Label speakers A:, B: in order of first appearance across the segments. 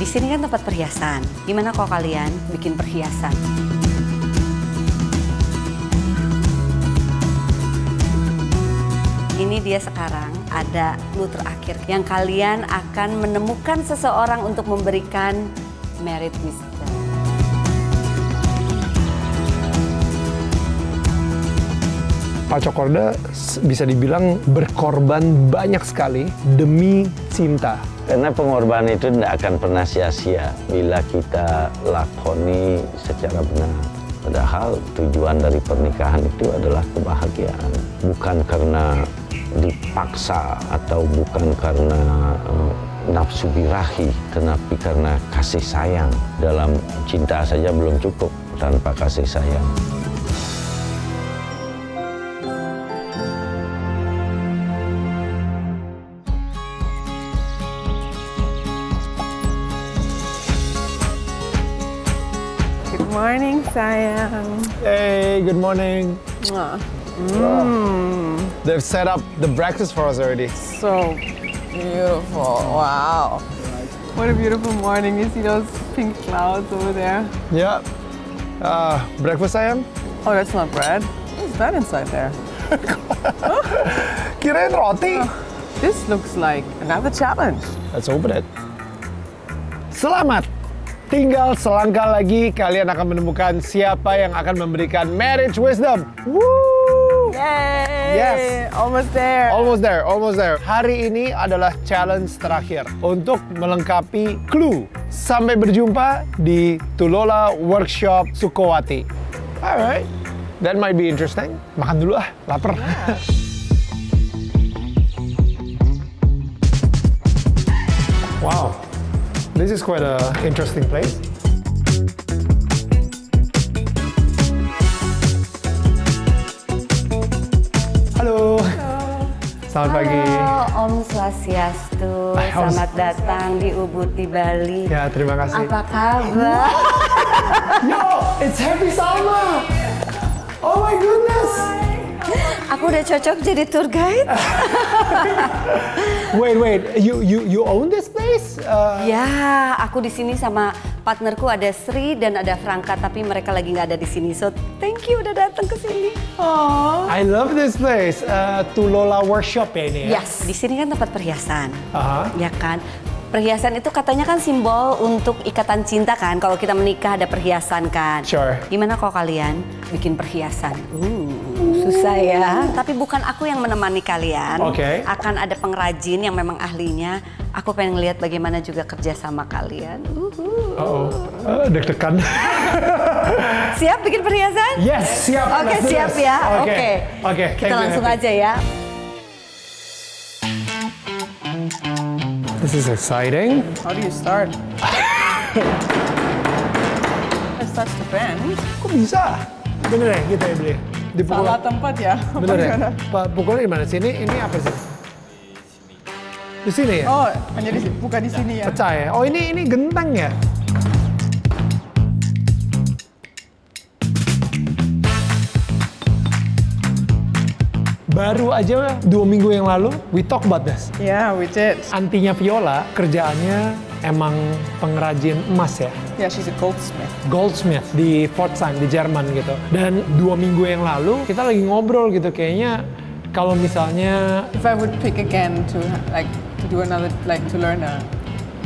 A: Di sini kan tempat perhiasan. Gimana kalau kalian bikin perhiasan? Ini dia sekarang ada clue terakhir yang kalian akan menemukan seseorang untuk memberikan merit wisdom.
B: Pak Cokorda bisa dibilang berkorban banyak sekali demi cinta.
C: Karena pengorbanan itu tidak akan pernah sia-sia bila kita lakoni secara benar. Padahal tujuan dari pernikahan itu adalah kebahagiaan. Bukan karena dipaksa atau bukan karena nafsu birahi, tetapi karena kasih sayang. Dalam cinta saja belum cukup tanpa kasih sayang.
D: Good morning, sayang.
B: Hey, good morning. They've set up the breakfast for us already.
D: So beautiful. Wow. What a beautiful morning. You see those pink clouds over there?
B: Yeah. Breakfast sayang?
D: Oh, that's not bread. What's that inside there?
B: Kirain roti.
D: This looks like another challenge.
B: Let's open it. Selamat. Tinggal selangkah lagi kalian akan menemukan siapa yang akan memberikan marriage wisdom. Woo!
D: Yay!
B: Yes.
D: Almost there.
B: Almost there, almost there. Hari ini adalah challenge terakhir untuk melengkapi clue. Sampai berjumpa di Tulola Workshop Sukowati. Alright, that might be interesting. Makan dulu ah, lapar. Wow. This is quite an interesting place. Halo. Selamat pagi.
A: Halo, Om Swastiastu. Selamat datang di Ubud di Bali.
B: Ya, terima kasih.
A: Apa kabar?
B: Yo, it's Happy Salma. Oh my goodness.
A: Aku udah cocok jadi tour guide.
B: Wait, you own this place?
A: Ya, aku di sini sama partnerku ada Sri dan ada Franka, tapi mereka lagi nggak ada di sini. So, thank you udah datang ke sini.
D: Aww.
B: I love this place. Tulola Workshop ya ini ya?
A: Yes, di sini kan tempat perhiasan.
B: Aha.
A: Ya kan? Perhiasan itu katanya kan simbol untuk ikatan cinta kan. Kalau kita menikah ada perhiasan kan.
B: Sure.
A: Gimana kalau kalian bikin perhiasan? Susah ya. Tapi bukan aku yang menemani kalian.
B: Oke.
A: Akan ada pengrajin yang memang ahlinya. Aku pengen lihat bagaimana juga kerja sama kalian.
B: Deg-degan.
A: Siap bikin perhiasan?
B: Yes, siap.
A: Oke,
B: Let's do
A: siap
B: this.
A: ya.
B: Oke.
A: Oke. Kita langsung aja ya.
B: This is exciting.
D: How do you start? It starts to bend.
B: Kok bisa? Bener ya kita ya beli? Dipukul.
D: Salah tempat ya.
B: Bener ya?
D: Bagaimana?
B: Pukulnya di mana? Sini? Ini apa sih? Di sini ya?
D: Oh, hanya di sini, bukan di sini ya.
B: Pecah ya? Oh ini genteng ya? Baru aja 2 minggu yang lalu, we talk about this.
D: Yeah, we did.
B: Antinya Viola, kerjaannya emang pengrajin emas ya.
D: Yeah, she's a goldsmith.
B: Goldsmith di Pforzheim di Jerman gitu. Dan 2 minggu yang lalu kita lagi ngobrol gitu, kayaknya kalau misalnya
D: If I would pick again to do another, to learn a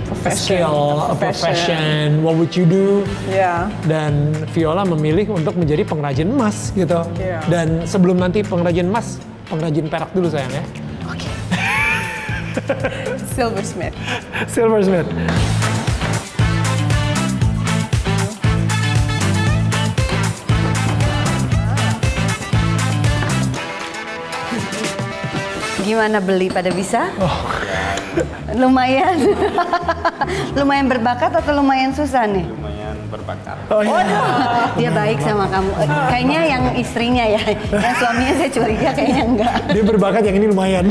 D: profession.
B: a profession, what would you do?
D: Yeah.
B: Dan Viola memilih untuk menjadi pengrajin emas gitu.
D: Iya.
B: Dan sebelum nanti pengrajin emas, pengrajin perak dulu sayang ya.
D: Okay. Silversmith.
B: Silversmith.
A: Gimana beli pada bisa? Lumayan. Lumayan berbakat atau lumayan susah nih?
E: Lumayan berbakat.
B: Oh iya.
A: Dia baik sama kamu. Kayaknya yang istrinya ya. Yang suaminya saya curiga kayaknya enggak.
B: Dia berbakat, yang ini lumayan.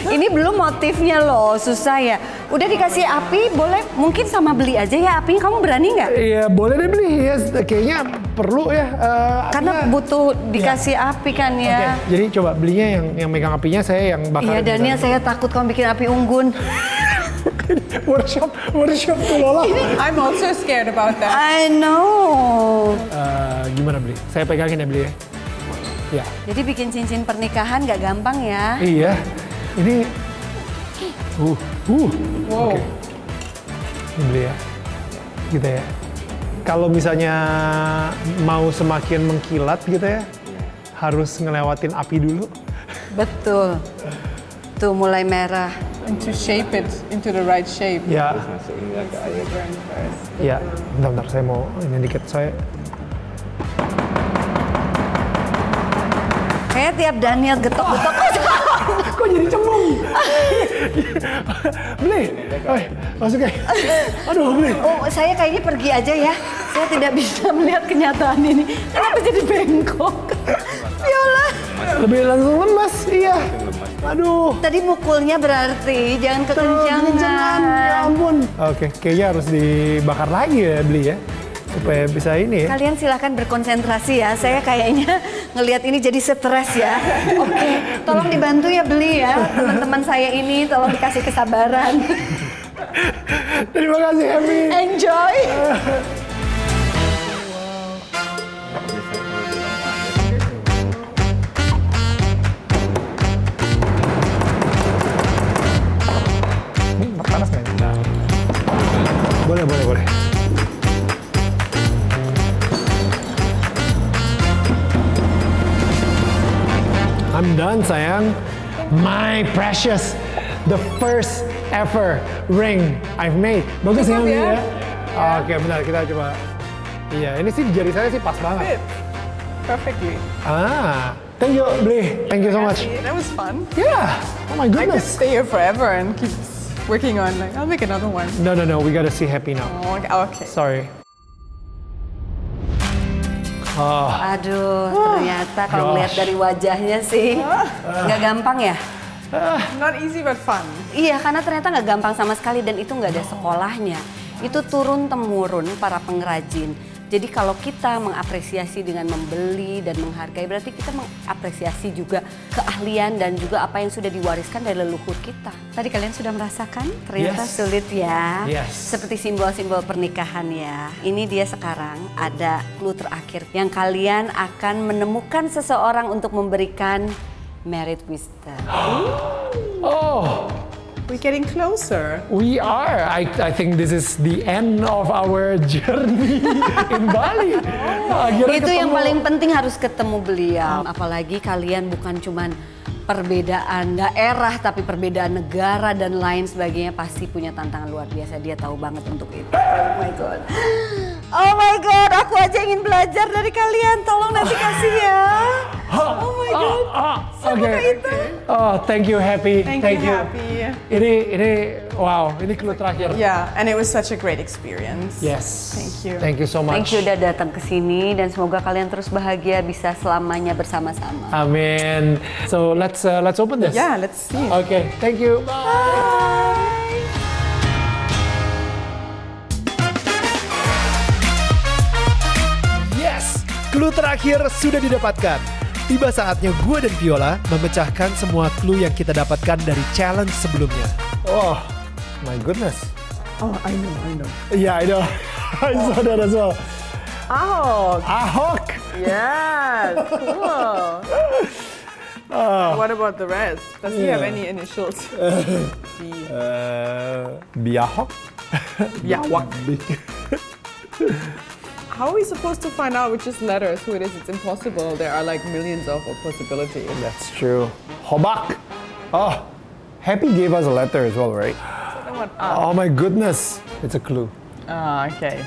A: Ini belum motifnya loh, susah ya. Udah dikasih api, boleh mungkin sama beli aja ya apinya. Kamu berani nggak?
B: Iya boleh deh beli, ya kayaknya perlu ya.
A: Karena butuh dikasih api kan ya.
B: Oke, jadi coba belinya yang megang apinya, saya yang bakar.
A: Iya Daniel, saya takut kamu bikin api unggun.
B: workshop Tulola.
D: I'm also scared about that.
A: I know.
B: Gimana Bli? Saya pegangin ya Bli ya. Ya.
A: Jadi bikin cincin pernikahan nggak gampang ya.
B: Iya. Ini.
D: Wow.
B: Oke. Ini Bli ya. Gitu ya. Kalau misalnya mau semakin mengkilat gitu ya, harus ngelewatin api dulu.
A: Betul. Tuh mulai merah.
D: And to shape it into the right shape.
B: Ya.
D: Burn first.
B: Ya. Bentar, saya mau ini dikit.
A: Kayak tiap Daniel getok-getok.
B: Kok jadi cembung? Beli, masuk ya. Aduh, Beli.
A: Oh, saya kayaknya pergi aja ya. Saya tidak bisa melihat kenyataan ini. Kenapa jadi bengkok? Viola.
B: Lebih langsung lemas, iya. Aduh.
A: Tadi mukulnya berarti jangan kekencangan.
B: Ya ampun. Oke, kayaknya harus dibakar lagi ya, Beli ya. Supaya bisa ini ya.
A: Kalian silahkan berkonsentrasi ya. Saya kayaknya ngelihat ini jadi stres ya. Oke, tolong dibantu ya Beli ya. Teman-teman saya ini tolong dikasih kesabaran.
B: Terima kasih, Happy.
A: Enjoy.
B: Ini panas nggak? Boleh. I'm done, sayang. My precious, the first ever ring I've made. Bagus ya, Bli ya? Oke, bentar kita coba. Iya, ini sih di jari saya sih pas banget.
D: Fit perfectly.
B: Thank you, Bli. Thank you so much.
D: That was fun.
B: Yeah. Oh my
D: I could
B: goodness.
D: stay here forever and keep working on I'll make another one.
B: No. We gotta see Happy now.
D: Oh, okay.
B: Sorry.
A: Aduh, ternyata kalau melihat dari wajahnya sih nggak gampang ya.
D: Not easy but fun.
A: Iya, karena ternyata nggak gampang sama sekali dan itu nggak ada sekolahnya. Itu turun-temurun para pengrajin. Jadi kalau kita mengapresiasi dengan membeli dan menghargai, berarti kita mengapresiasi juga keahlian dan juga apa yang sudah diwariskan dari leluhur kita. Tadi kalian sudah merasakan? Ternyata sulit ya.
B: Yes.
A: Seperti simbol-simbol pernikahan ya. Ini dia sekarang ada clue terakhir yang kalian akan menemukan seseorang untuk memberikan merit wisdom.
B: Oh.
D: We're getting closer.
B: We are. I think this is the end of our journey in Bali. Akhirnya
A: Itu yang
B: ketemu.
A: paling penting harus ketemu beliau. Apalagi kalian bukan cuman perbedaan daerah tapi perbedaan negara dan lain sebagainya, pasti punya tantangan luar biasa. Dia tahu banget untuk itu. Oh my god. Oh my god, aku aja ingin belajar dari kalian. Tolong nanti kasih ya. Oh my god. Semoga itu.
B: Oh, thank you, Happy.
D: Thank you, Happy.
B: Ini wow, ini clue terakhir.
D: Yeah, and it was such a great experience.
B: Yes.
D: Thank you.
B: Thank you so much.
A: Thank you udah datang ke sini dan semoga kalian terus bahagia bisa selamanya bersama-sama.
B: Amin. So let's open this.
D: Yeah, let's see.
B: Okay, thank you. Bye. Yes, clue terakhir sudah didapatkan. Tiba saatnya gue dan Viola memecahkan semua clue yang kita dapatkan dari challenge sebelumnya. Oh, my goodness.
D: Oh, I know.
B: Yeah, I know. I saw that as well.
D: Oh,
B: Ahok.
D: yes, cool. What about the rest? Does he have any initials?
B: Biahok.
D: Biawak. How are we supposed to find out which is letters, who it is? It's impossible. There are like millions of possibilities.
B: That's true. Hobak. Oh, Happy gave us a letter as well, right? Oh my goodness, it's a clue.
D: Okay.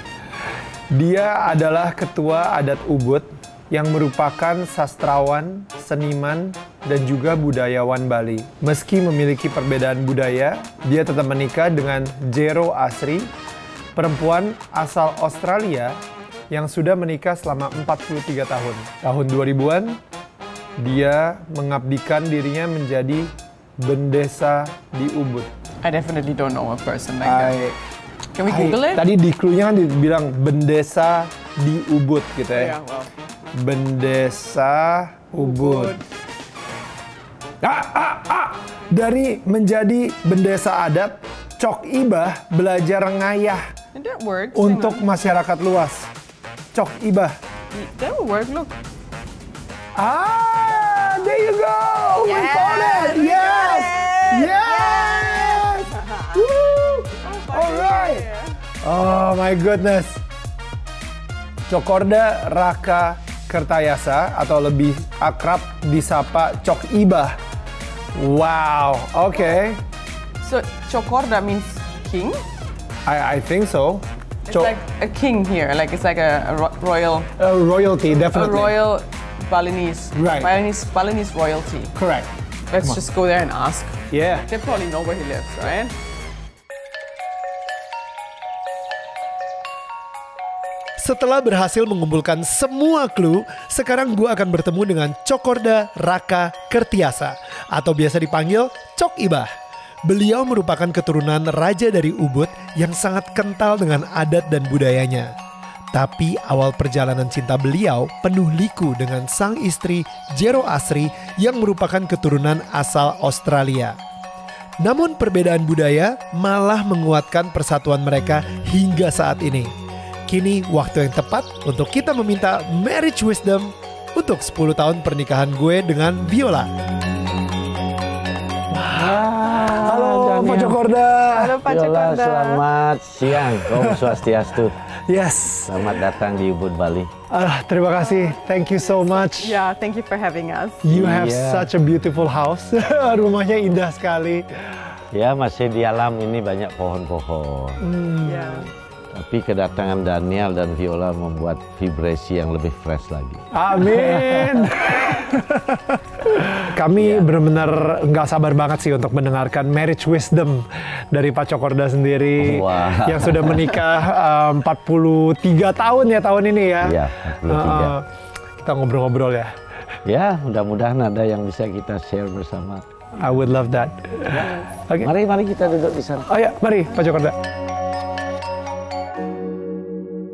B: Dia adalah ketua adat Ubud yang merupakan sastrawan, seniman, dan juga budayawan Bali. Meski memiliki perbedaan budaya, dia tetap menikah dengan Jero Asri, perempuan asal Australia yang sudah menikah selama 43 tahun. Tahun 2000-an, dia mengabdikan dirinya menjadi bendesa di Ubud.
D: I definitely don't know a person like that. Can we Google it?
B: Tadi di clue-nya kan dibilang bendesa di Ubud gitu ya.
D: Yeah, well.
B: Bendesa Ubud. Dari menjadi bendesa adat Cok Ibah belajar ngayah
D: And that works.
B: untuk masyarakat luas. Cok Ibah.
D: That will work, look.
B: Ah, there you go. We found it. Yes. Yes. Woo. Alright. Oh my goodness. Cokorda Raka Kertayasa atau lebih akrab disapa Cok Ibah. Wow. Okay.
D: So Cokorda means king.
B: I think so.
D: It's like a king here, like it's like a royal,
B: Royalty,
D: a
B: definitely.
D: royal Balinese,
B: Right.
D: Balinese royalty.
B: Correct.
D: Let's just go there and ask.
B: Yeah.
D: They probably know where he lives, right?
B: Setelah berhasil mengumpulkan semua clue, sekarang gue akan bertemu dengan Cokorda Raka Kertiasa atau biasa dipanggil Cok Ibah. Beliau merupakan keturunan raja dari Ubud yang sangat kental dengan adat dan budayanya. Tapi awal perjalanan cinta beliau penuh liku dengan sang istri Jero Asri yang merupakan keturunan asal Australia. Namun perbedaan budaya malah menguatkan persatuan mereka hingga saat ini. Kini waktu yang tepat untuk kita meminta marriage wisdom untuk 10 tahun pernikahan gue dengan Viola. Halo Pak Cokorda.
D: Halo Pak
C: Viola,
D: Cokorda.
C: selamat siang. Om Swastiastu.
B: Yes.
C: Selamat datang di Ubud, Bali.
B: Terima kasih. Thank you so much.
D: Yeah, thank you for having us.
B: You have
C: Iya.
B: such a beautiful house. Rumahnya indah sekali.
C: Ya, masih di alam ini banyak pohon-pohon.
D: Yeah.
C: Tapi kedatangan Daniel dan Viola membuat vibrasi yang lebih fresh lagi.
B: Amin. Kami benar-benar nggak sabar banget sih untuk mendengarkan marriage wisdom dari Pak Cokorda sendiri.
C: Wah.
B: Yang sudah menikah 43 tahun ya tahun ini ya.
C: Iya, 43.
B: Kita ngobrol-ngobrol ya.
C: Ya, mudah-mudahan ada yang bisa kita share bersama.
B: I would love that. Oke.
C: Mari kita duduk di sana.
B: Oh ya, mari Pak Cokorda.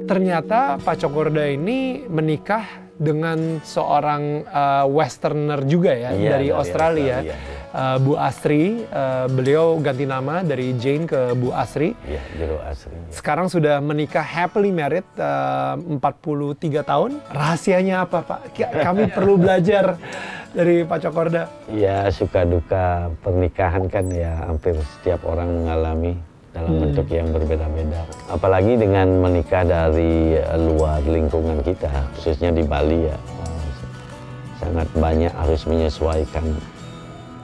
B: Ternyata Pak Cokorda ini menikah dengan seorang westerner juga ya,
C: Iya,
B: dari
C: dari
B: Australia.
C: Australia,
B: Bu Asri, beliau ganti nama dari Jane ke Bu Asri.
C: Ya, Jero Asri.
B: Sekarang sudah menikah happily married 43 tahun. Rahasianya apa Pak? Kami perlu belajar dari Pak Cokorda.
C: Ya, suka duka pernikahan kan ya hampir setiap orang mengalami dalam bentuk yang berbeda-beda. Apalagi dengan menikah dari luar lingkungan kita, khususnya di Bali ya. Sangat banyak harus menyesuaikan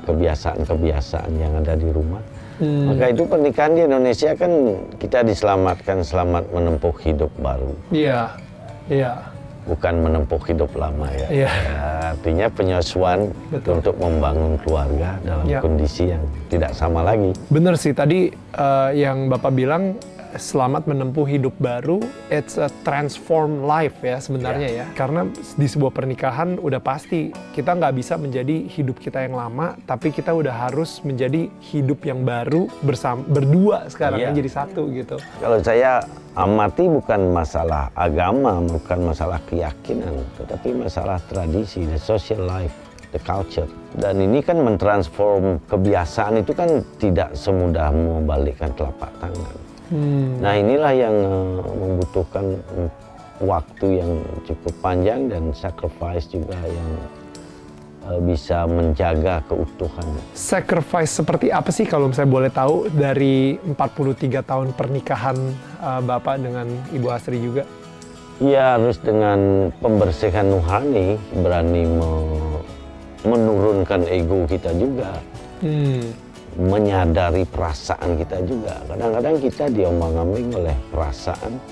C: kebiasaan-kebiasaan yang ada di rumah. Maka itu pernikahan di Indonesia kan kita diselamatkan selamat menempuh hidup baru.
B: Iya, iya.
C: Bukan menempuh hidup lama ya.
B: Iya.
C: Ya, artinya penyesuaian
B: Betul.
C: untuk membangun keluarga dalam
B: Ya.
C: kondisi yang tidak sama lagi.
B: Bener sih tadi yang Bapak bilang selamat menempuh hidup baru, it's a transform life ya sebenarnya ya. Karena di sebuah pernikahan udah pasti kita nggak bisa menjadi hidup kita yang lama, tapi kita udah harus menjadi hidup yang baru bersama berdua sekarang
C: Iya.
B: jadi satu gitu.
C: Kalau saya amati bukan masalah agama, bukan masalah keyakinan, tetapi masalah tradisi, the social life, the culture. Dan ini kan mentransform kebiasaan itu kan tidak semudah membalikkan telapak tangan. Nah inilah yang membutuhkan waktu yang cukup panjang dan sacrifice juga yang bisa menjaga keutuhannya.
B: Sacrifice seperti apa sih kalau saya boleh tahu dari 43 tahun pernikahan Bapak dengan Ibu Asri juga?
C: Ya harus dengan pembersihan nuhani, berani menurunkan ego kita juga. Menyadari perasaan kita juga. Kadang-kadang kita diombang-ambing oleh perasaan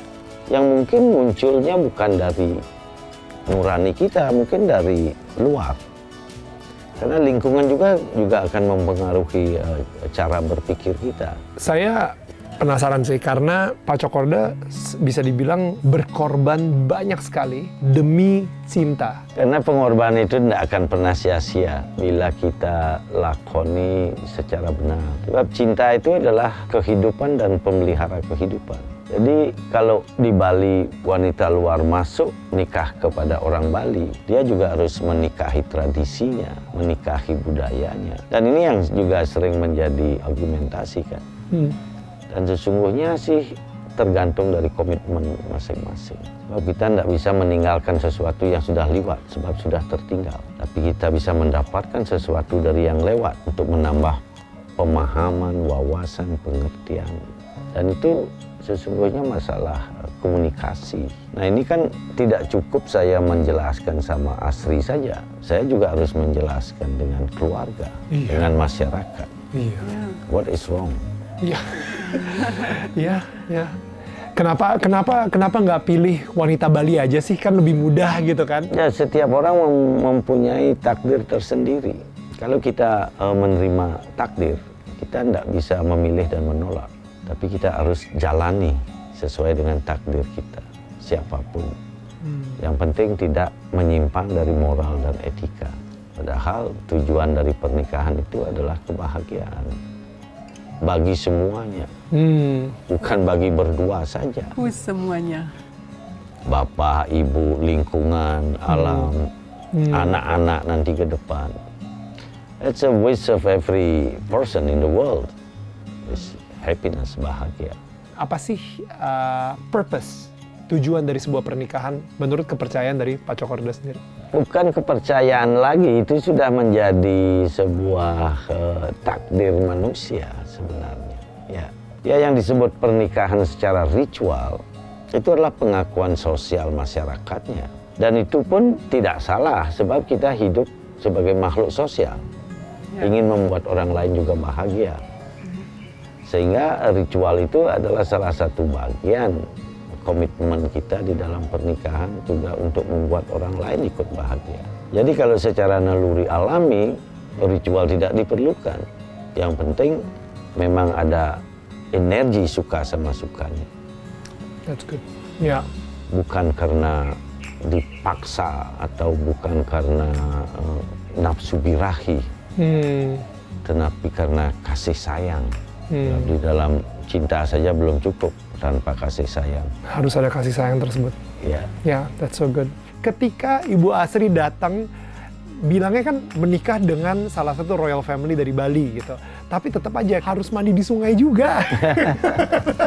C: yang mungkin munculnya bukan dari nurani kita, mungkin dari luar. Karena lingkungan juga akan mempengaruhi cara berpikir kita.
B: Saya penasaran sih karena Pak Cokorda bisa dibilang berkorban banyak sekali demi cinta.
C: Karena pengorbanan itu tidak akan pernah sia-sia bila kita lakoni secara benar. Sebab cinta itu adalah kehidupan dan pemelihara kehidupan. Jadi kalau di Bali wanita luar masuk nikah kepada orang Bali, dia juga harus menikahi tradisinya, menikahi budayanya. Dan ini yang juga sering menjadi argumentasi kan. Dan sesungguhnya sih tergantung dari komitmen masing-masing. Sebab kita tidak bisa meninggalkan sesuatu yang sudah lewat, sebab sudah tertinggal. Tapi kita bisa mendapatkan sesuatu dari yang lewat untuk menambah pemahaman, wawasan, pengertian. Dan itu sesungguhnya masalah komunikasi. Nah ini kan tidak cukup saya menjelaskan sama Asri saja. Saya juga harus menjelaskan dengan keluarga, dengan masyarakat. What is wrong?
B: Iya, iya. Kenapa nggak pilih wanita Bali aja sih? Kan lebih mudah gitu kan?
C: Ya, setiap orang mempunyai takdir tersendiri. Kalau kita menerima takdir, kita tidak bisa memilih dan menolak. Tapi kita harus jalani sesuai dengan takdir kita, siapapun. Yang penting tidak menyimpang dari moral dan etika. Padahal tujuan dari pernikahan itu adalah kebahagiaan. Bagi semuanya, bukan bagi berdua saja.
D: Who's semuanya?
C: Bapak, ibu, lingkungan, alam, anak-anak nanti ke depan. It's a wish of every person in the world. It's happiness, bahagia.
B: Apa sih purpose, tujuan dari sebuah pernikahan menurut kepercayaan dari Pak Cokorda sendiri?
C: Bukan kepercayaan lagi, itu sudah menjadi sebuah takdir manusia sebenarnya. Ya, yang disebut pernikahan secara ritual itu adalah pengakuan sosial masyarakatnya. Dan itu pun tidak salah, sebab kita hidup sebagai makhluk sosial. Ingin membuat orang lain juga bahagia. Sehingga ritual itu adalah salah satu bagian komitmen kita di dalam pernikahan juga untuk membuat orang lain ikut bahagia. Jadi kalau secara naluri alami, ritual tidak diperlukan. Yang penting memang ada energi suka sama sukanya.
B: That's good. Ya.
C: Bukan karena dipaksa atau bukan karena nafsu birahi. Tetapi karena kasih sayang. Di dalam cinta saja belum cukup tanpa kasih sayang. Harus
B: ada kasih sayang tersebut.
C: Ya.
B: Ya, that's so good. Ketika Ibu Asri datang, bilangnya kan menikah dengan salah satu royal family dari Bali gitu. Tapi tetap aja harus mandi di sungai juga.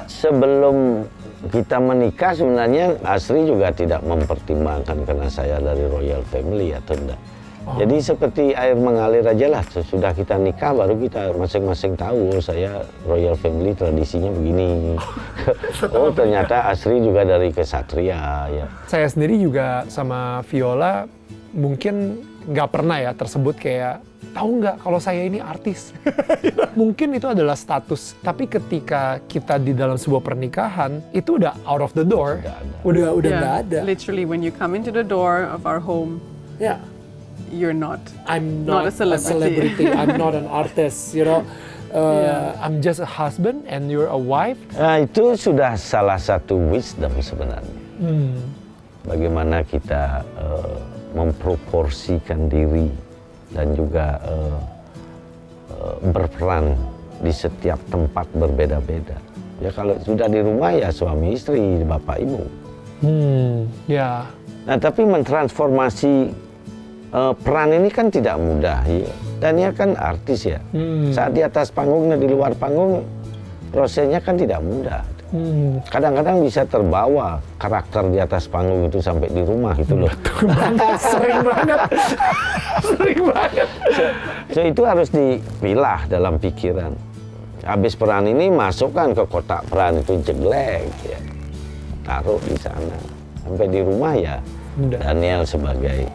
C: Sebelum kita menikah sebenarnya Asri juga tidak mempertimbangkan karena saya dari royal family atau tidak. Jadi seperti air mengalir aja lah. Sesudah kita nikah baru kita masing-masing tahu, oh, saya royal family tradisinya begini. Oh ternyata Asri juga dari kesatria ya.
B: Saya sendiri juga sama Viola mungkin nggak pernah ya tersebut kayak, tahu nggak kalau saya ini artis. Mungkin itu adalah status. Tapi ketika kita di dalam sebuah pernikahan itu udah out of the door. Udah nggak ada.
D: Literally when you come into the door of our home.
B: Yeah.
D: You're not.
B: I'm not
D: a celebrity.
B: I'm not an artist, you know. I'm just a husband and you're a wife.
C: Nah, itu sudah salah satu wisdom sebenarnya. Bagaimana kita memproporsikan diri dan juga berperan di setiap tempat berbeda-beda. Ya kalau sudah di rumah ya suami istri, bapak ibu.
B: Ya.
C: Nah tapi mentransformasi peran ini kan tidak mudah ya. Dan dia kan artis ya. Saat di atas panggung dan di luar panggung prosesnya kan tidak mudah. Kadang-kadang bisa terbawa karakter di atas panggung itu sampai di rumah gitu loh.
B: Sering banget.
C: So itu harus dipilah dalam pikiran. Habis peran ini masukkan ke kotak peran itu jeglek ya. Taruh di sana. Sampai di rumah ya Daniel sebagai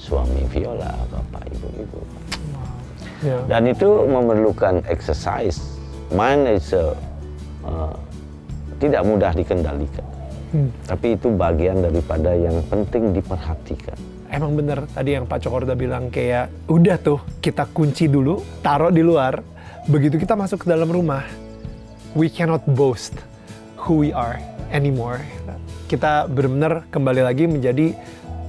C: suami Viola, bapak ibu-ibu. Dan itu memerlukan exercise. Mind is tidak mudah dikendalikan. Tapi itu bagian daripada yang penting diperhatikan.
B: Emang bener tadi yang Pak Cokorda bilang kayak, udah tuh kita kunci dulu, taruh di luar. Begitu kita masuk ke dalam rumah, we cannot boast who we are anymore. Kita benar-benar kembali lagi menjadi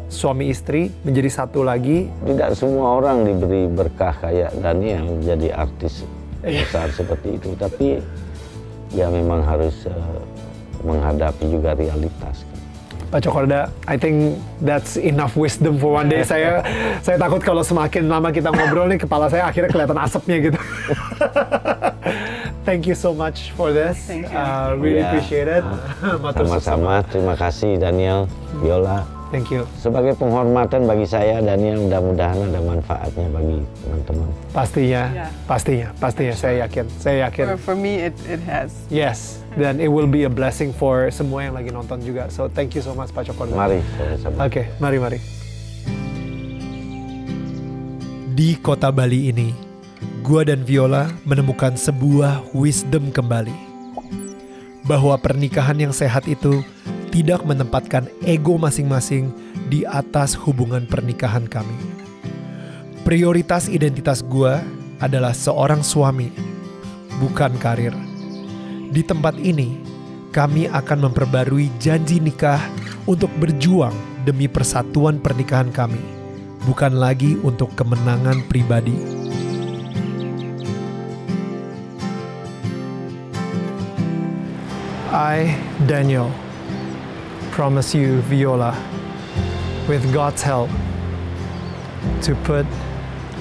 B: suami istri, menjadi satu lagi.
C: Tidak semua orang diberi berkah kayak Daniel menjadi artis besar seperti itu. Tapi ya memang harus menghadapi juga realitas.
B: Pak Cokorda, I think that's enough wisdom for one day. Saya takut kalau semakin lama kita ngobrol nih, kepala saya akhirnya kelihatan asapnya gitu. thank you so much for this.
D: Thank you.
B: Really
C: Yeah.
B: appreciate it. Matur suwun.
C: Sama-sama, terima kasih Daniel, Viola.
B: Thank you.
C: Sebagai penghormatan bagi saya, Daniel, mudah-mudahan ada manfaatnya bagi teman-teman.
B: Pastinya,
D: Yeah.
B: pastinya. Saya yakin.
D: For me, it has.
B: Yes, then it will be a blessing for semua yang lagi nonton juga. So thank you so much Pak Cokor.
C: Mari, sama-sama.
B: Oke, mari. Di kota Bali ini, gua dan Viola menemukan sebuah wisdom kembali. Bahwa pernikahan yang sehat itu tidak menempatkan ego masing-masing di atas hubungan pernikahan kami. Prioritas identitas gua adalah seorang suami, bukan karir. Di tempat ini, kami akan memperbarui janji nikah untuk berjuang demi persatuan pernikahan kami, bukan lagi untuk kemenangan pribadi. I, Daniel, promise you, Viola, with God's help, to put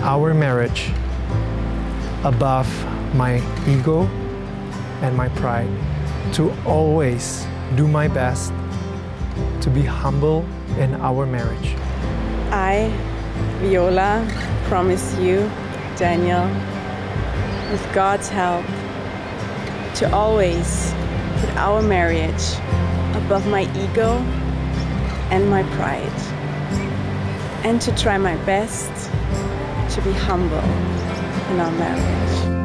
B: our marriage above my ego and my pride, to always do my best to be humble in our marriage.
D: I, Viola, promise you, Daniel, with God's help, to always put our marriage above my ego and my pride, and to try my best to be humble in our marriage.